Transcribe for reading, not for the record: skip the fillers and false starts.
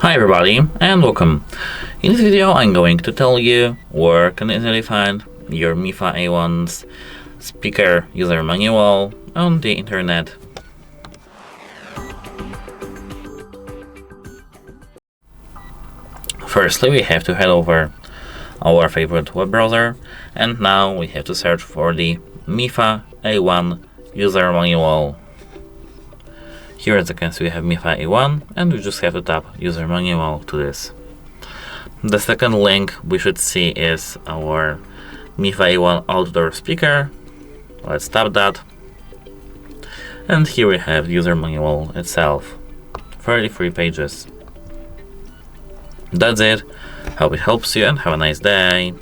Hi everybody and welcome. In this video I'm going to tell you where can you easily find your Mifa A1's speaker user manual on the internet. Firstly, we have to head over our favorite web browser, and now we have to search for the Mifa A1 user manual. Here, as you can see, we have Mifa A1, and we just have to tap user manual to this. The second link we should see is our Mifa A1 outdoor speaker. Let's tap that. And here we have user manual itself, 33 pages. That's it. Hope it helps you and have a nice day.